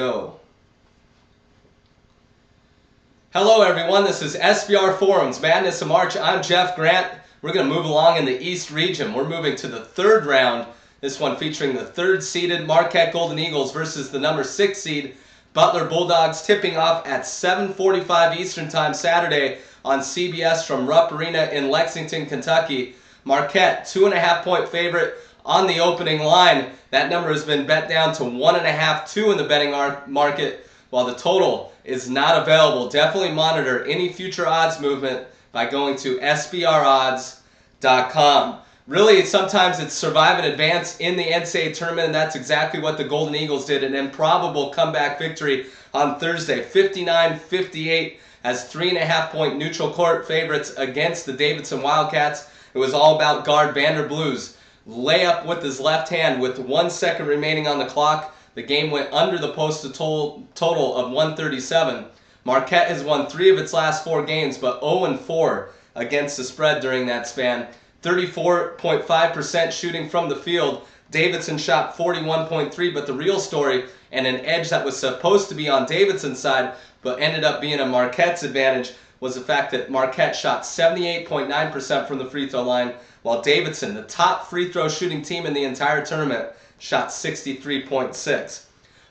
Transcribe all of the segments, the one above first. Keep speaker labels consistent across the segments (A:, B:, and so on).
A: Go. Hello everyone, this is SBR Forums, Madness of March. I'm Jeff Grant. We're going to move along in the East region. We're moving to the third round, this one featuring the third seeded Marquette Golden Eagles versus the number 6 seed Butler Bulldogs, tipping off at 7:45 Eastern Time Saturday on CBS from Rupp Arena in Lexington, Kentucky. Marquette, 2.5-point favorite on the opening line. That number has been bet down to 1.5, 2 in the betting market, while the total is not available. Definitely monitor any future odds movement by going to sbrodds.com. Really, sometimes it's survive and advance in the NCAA tournament, and that's exactly what the Golden Eagles did. An improbable comeback victory on Thursday, 59-58, as 3.5-point neutral court favorites against the Davidson Wildcats. It was all about guard Vanderblue's layup with his left hand with 1 second remaining on the clock. The game went under the posted total of 137. Marquette has won 3 of its last 4 games, but 0-4 against the spread during that span. 34.5% shooting from the field. Davidson shot 41.3%, but the real story, and an edge that was supposed to be on Davidson's side, but ended up being a Marquette's advantage, was the fact that Marquette shot 78.9% from the free throw line, while Davidson, the top free throw shooting team in the entire tournament, shot 63.6%.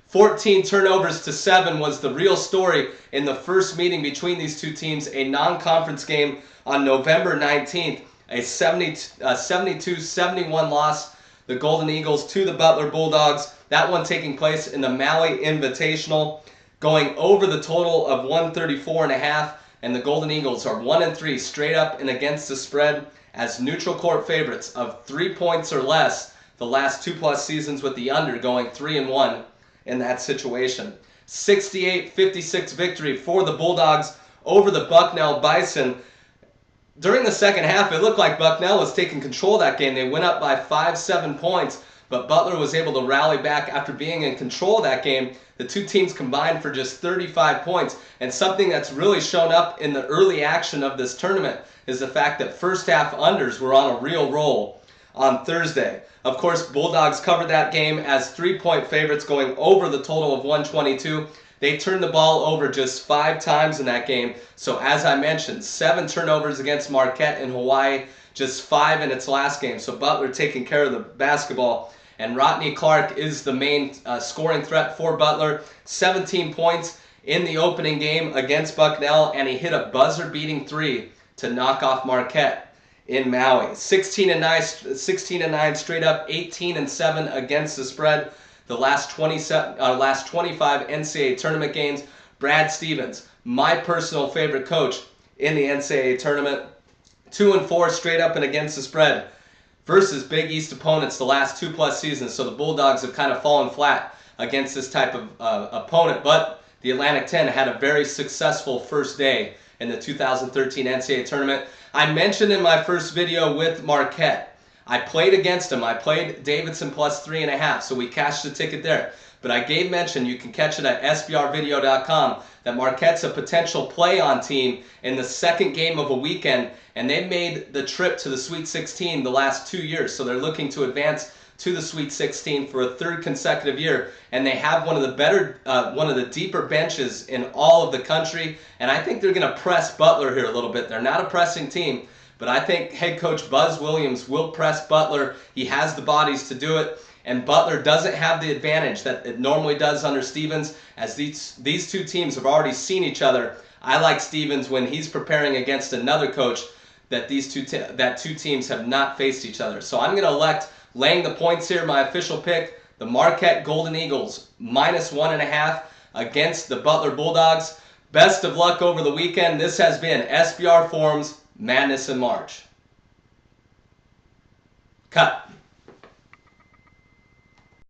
A: 14 turnovers to 7 was the real story in the first meeting between these two teams, a non-conference game on November 19th, a 72-71 loss, the Golden Eagles to the Butler Bulldogs. That one taking place in the Maui Invitational, going over the total of 134.5, and the Golden Eagles are 1-3 straight up and against the spread as neutral court favorites of 3 points or less the last 2+ seasons, with the under going 3-1 in that situation. 68-56 victory for the Bulldogs over the Bucknell Bison. During the second half, it looked like Bucknell was taking control of that game. They went up by 5-7 points, but Butler was able to rally back after being in control of that game. The two teams combined for just 35 points, and something that's really shown up in the early action of this tournament is the fact that first half unders were on a real roll on Thursday. Of course, Bulldogs covered that game as 3-point favorites, going over the total of 122. They turned the ball over just 5 times in that game. So as I mentioned, 7 turnovers against Marquette in Hawaii, just 5 in its last game. So Butler taking care of the basketball. And Rodney Clark is the main scoring threat for Butler. 17 points in the opening game against Bucknell, and he hit a buzzer-beating 3 to knock off Marquette in Maui. 16-9 straight up, 18-7 against the spread. The last 25 NCAA tournament games. Brad Stevens, my personal favorite coach in the NCAA tournament, 2-4 straight up and against the spread versus Big East opponents the last 2+ seasons. So the Bulldogs have kind of fallen flat against this type of opponent. But the Atlantic 10 had a very successful first day in the 2013 NCAA tournament. I mentioned in my first video with Marquette, I played against him. I played Davidson plus 3.5, so we cashed the ticket there. But I gave mention, you can catch it at sbrvideo.com, that Marquette's a potential play-on team in the second game of a weekend, and they've made the trip to the Sweet 16 the last 2 years. So they're looking to advance to the Sweet 16 for a 3rd consecutive year, and they have one of the deeper benches in all of the country. And I think they're going to press Butler here a little bit. They're not a pressing team, but I think head coach Buzz Williams will press Butler. He has the bodies to do it, and Butler doesn't have the advantage that it normally does under Stevens, as these two teams have already seen each other. I like Stevens when he's preparing against another coach that two teams have not faced each other. So I'm going to elect laying the points here. My official pick, the Marquette Golden Eagles, -1.5 against the Butler Bulldogs. Best of luck over the weekend. This has been SBR Forums, Madness in March. Cut.